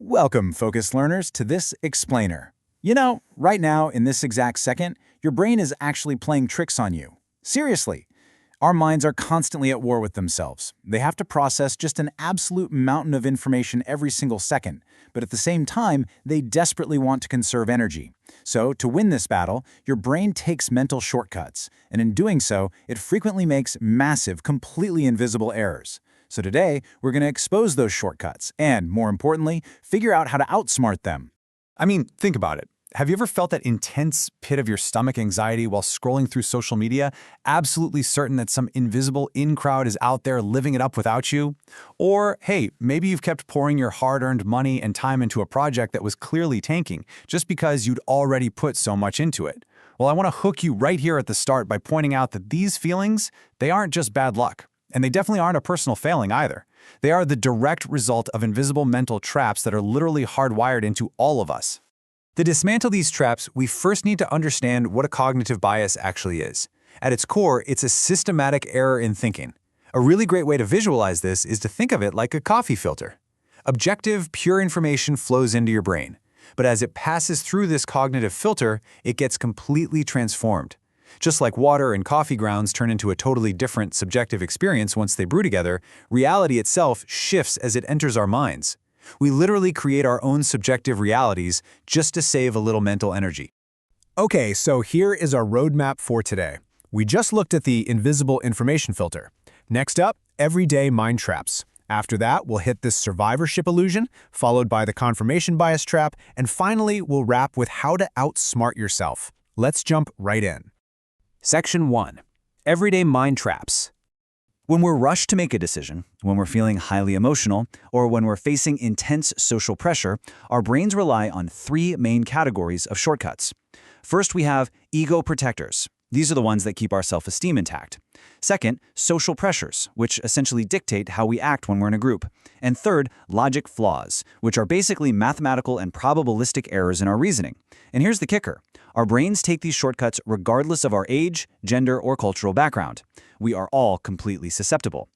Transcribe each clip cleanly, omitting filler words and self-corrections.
Welcome, focused learners, to this explainer. You know, right now, in this exact second, your brain is actually playing tricks on you. Seriously. Our minds are constantly at war with themselves. They have to process just an absolute mountain of information every single second, but at the same time, they desperately want to conserve energy. So, to win this battle, your brain takes mental shortcuts, and in doing so, it frequently makes massive, completely invisible errors. So today, we're going to expose those shortcuts and, more importantly, figure out how to outsmart them. I mean, think about it. Have you ever felt that intense pit of your stomach anxiety while scrolling through social media, absolutely certain that some invisible in-crowd is out there living it up without you? Or, hey, maybe you've kept pouring your hard-earned money and time into a project that was clearly tanking, just because you'd already put so much into it. Well, I want to hook you right here at the start by pointing out that these feelings, they aren't just bad luck. And they definitely aren't a personal failing either. They are the direct result of invisible mental traps that are literally hardwired into all of us. To dismantle these traps, we first need to understand what a cognitive bias actually is. At its core, it's a systematic error in thinking. A really great way to visualize this is to think of it like a coffee filter. Objective, pure information flows into your brain. But as it passes through this cognitive filter, it gets completely transformed. Just like water and coffee grounds turn into a totally different subjective experience once they brew together, reality itself shifts as it enters our minds. We literally create our own subjective realities just to save a little mental energy. Okay, so here is our roadmap for today. We just looked at the invisible information filter. Next up, everyday mind traps. After that, we'll hit this survivorship illusion, followed by the confirmation bias trap, and finally, we'll wrap with how to outsmart yourself. Let's jump right in. Section 1. Everyday mind traps. When we're rushed to make a decision, when we're feeling highly emotional, or when we're facing intense social pressure, our brains rely on three main categories of shortcuts. First, we have ego protectors. These are the ones that keep our self-esteem intact. Second, social pressures, which essentially dictate how we act when we're in a group. And third, logic flaws, which are basically mathematical and probabilistic errors in our reasoning. And here's the kicker. Our brains take these shortcuts regardless of our age, gender, or cultural background. We are all completely susceptible.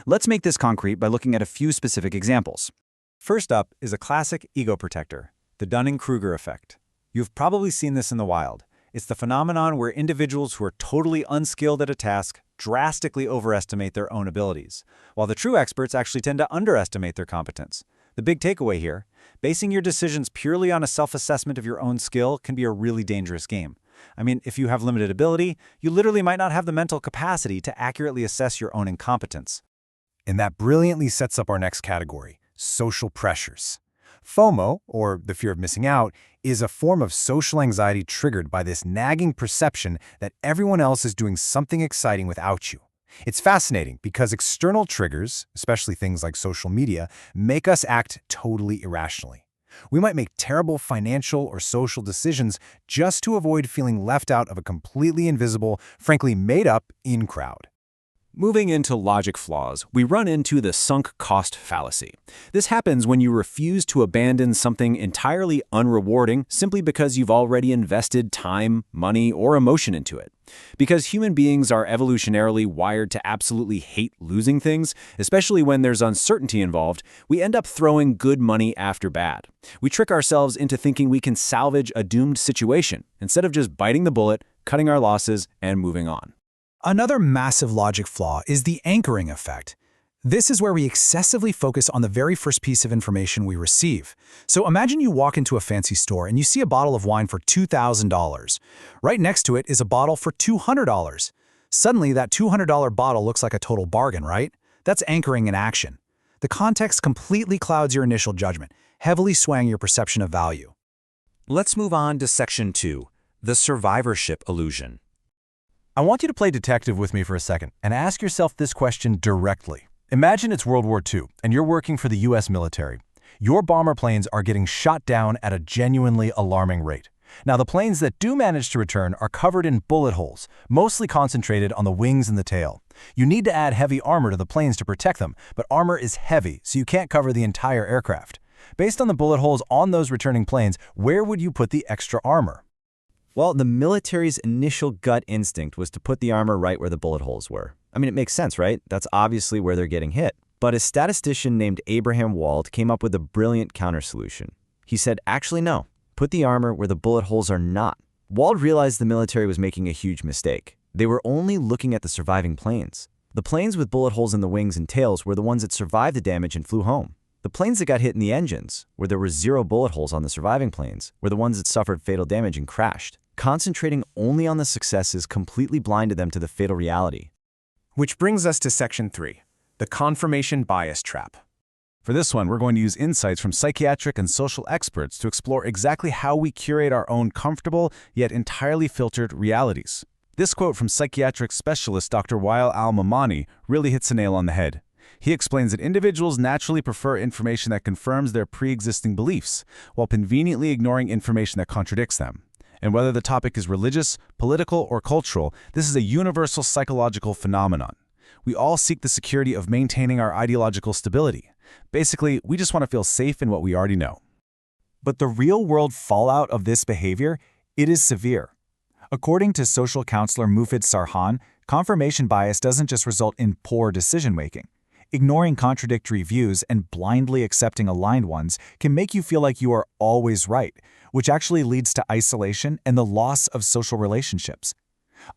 Let's make this concrete by looking at a few specific examples. First up is a classic ego protector, the Dunning-Kruger effect. You've probably seen this in the wild. It's the phenomenon where individuals who are totally unskilled at a task drastically overestimate their own abilities, while the true experts actually tend to underestimate their competence. The big takeaway here, basing your decisions purely on a self-assessment of your own skill can be a really dangerous game. I mean, if you have limited ability, you literally might not have the mental capacity to accurately assess your own incompetence. And that brilliantly sets up our next category, social pressures. FOMO, or the fear of missing out, is a form of social anxiety triggered by this nagging perception that everyone else is doing something exciting without you. It's fascinating because external triggers, especially things like social media, make us act totally irrationally. We might make terrible financial or social decisions just to avoid feeling left out of a completely invisible, frankly made-up in-crowd. Moving into logic flaws, we run into the sunk cost fallacy. This happens when you refuse to abandon something entirely unrewarding simply because you've already invested time, money, or emotion into it. Because human beings are evolutionarily wired to absolutely hate losing things, especially when there's uncertainty involved, we end up throwing good money after bad. We trick ourselves into thinking we can salvage a doomed situation instead of just biting the bullet, cutting our losses, and moving on. Another massive logic flaw is the anchoring effect. This is where we excessively focus on the very first piece of information we receive. So imagine you walk into a fancy store and you see a bottle of wine for $2,000. Right next to it is a bottle for $200. Suddenly, that $200 bottle looks like a total bargain, right? That's anchoring in action. The context completely clouds your initial judgment, heavily swaying your perception of value. Let's move on to Section 2, the Survivorship Illusion. I want you to play detective with me for a second and ask yourself this question directly. Imagine it's World War II and you're working for the US military. Your bomber planes are getting shot down at a genuinely alarming rate. Now, the planes that do manage to return are covered in bullet holes, mostly concentrated on the wings and the tail. You need to add heavy armor to the planes to protect them, but armor is heavy, so you can't cover the entire aircraft. Based on the bullet holes on those returning planes, where would you put the extra armor? Well, the military's initial gut instinct was to put the armor right where the bullet holes were. I mean, it makes sense, right? That's obviously where they're getting hit. But a statistician named Abraham Wald came up with a brilliant counter-solution. He said, actually no, put the armor where the bullet holes are not. Wald realized the military was making a huge mistake. They were only looking at the surviving planes. The planes with bullet holes in the wings and tails were the ones that survived the damage and flew home. The planes that got hit in the engines, where there were 0 bullet holes on the surviving planes, were the ones that suffered fatal damage and crashed. Concentrating only on the successes completely blinded them to the fatal reality. Which brings us to Section 3, the confirmation bias trap. For this one, we're going to use insights from psychiatric and social experts to explore exactly how we curate our own comfortable, yet entirely filtered realities. This quote from psychiatric specialist Dr. Wael al-Mamani really hits a nail on the head. He explains that individuals naturally prefer information that confirms their pre-existing beliefs, while conveniently ignoring information that contradicts them. And whether the topic is religious, political, or cultural, this is a universal psychological phenomenon. We all seek the security of maintaining our ideological stability. Basically, we just want to feel safe in what we already know. But the real-world fallout of this behavior, it is severe. According to social counselor Mufid Sarhan, confirmation bias doesn't just result in poor decision-making. Ignoring contradictory views and blindly accepting aligned ones can make you feel like you are always right, which actually leads to isolation and the loss of social relationships.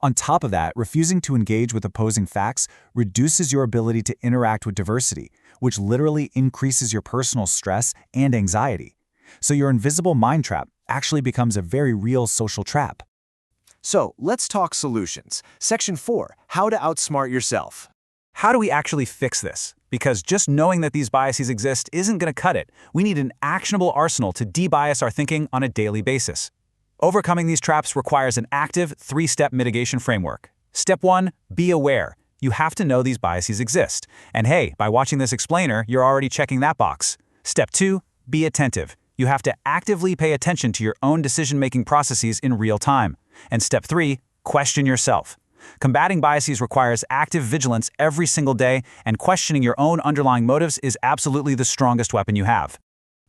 On top of that, refusing to engage with opposing facts reduces your ability to interact with diversity, which literally increases your personal stress and anxiety. So your invisible mind trap actually becomes a very real social trap. So, let's talk solutions. Section 4, how to outsmart yourself. How do we actually fix this? Because just knowing that these biases exist isn't going to cut it. We need an actionable arsenal to de-bias our thinking on a daily basis. Overcoming these traps requires an active 3-step mitigation framework. Step 1, be aware. You have to know these biases exist. And hey, by watching this explainer, you're already checking that box. Step 2, be attentive. You have to actively pay attention to your own decision-making processes in real time. And step 3, question yourself. Combating biases requires active vigilance every single day, and questioning your own underlying motives is absolutely the strongest weapon you have.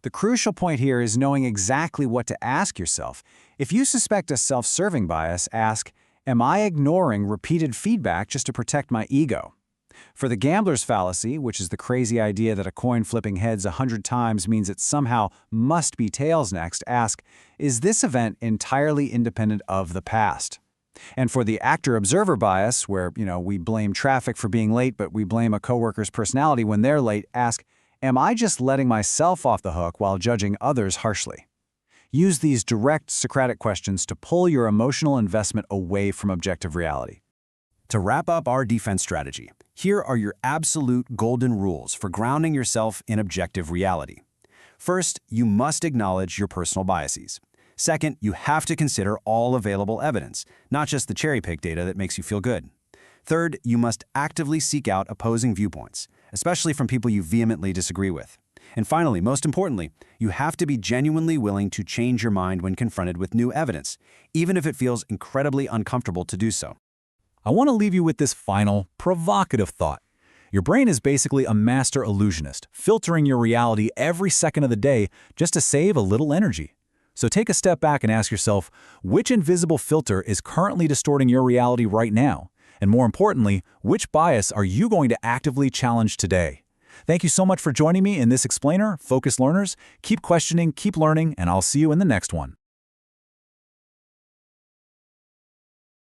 The crucial point here is knowing exactly what to ask yourself. If you suspect a self-serving bias, ask, am I ignoring repeated feedback just to protect my ego? For the gambler's fallacy, which is the crazy idea that a coin flipping heads 100 times means it somehow must be tails next, ask, is this event entirely independent of the past? And for the actor-observer bias, where, we blame traffic for being late, but we blame a coworker's personality when they're late, ask, am I just letting myself off the hook while judging others harshly? Use these direct Socratic questions to pull your emotional investment away from objective reality. To wrap up our defense strategy, here are your absolute golden rules for grounding yourself in objective reality. First, you must acknowledge your personal biases. Second, you have to consider all available evidence, not just the cherry-picked data that makes you feel good. Third, you must actively seek out opposing viewpoints, especially from people you vehemently disagree with. And finally, most importantly, you have to be genuinely willing to change your mind when confronted with new evidence, even if it feels incredibly uncomfortable to do so. I want to leave you with this final, provocative thought. Your brain is basically a master illusionist, filtering your reality every second of the day just to save a little energy. So take a step back and ask yourself, which invisible filter is currently distorting your reality right now? And more importantly, which bias are you going to actively challenge today? Thank you so much for joining me in this explainer, Focused Learners. Keep questioning, keep learning, and I'll see you in the next one.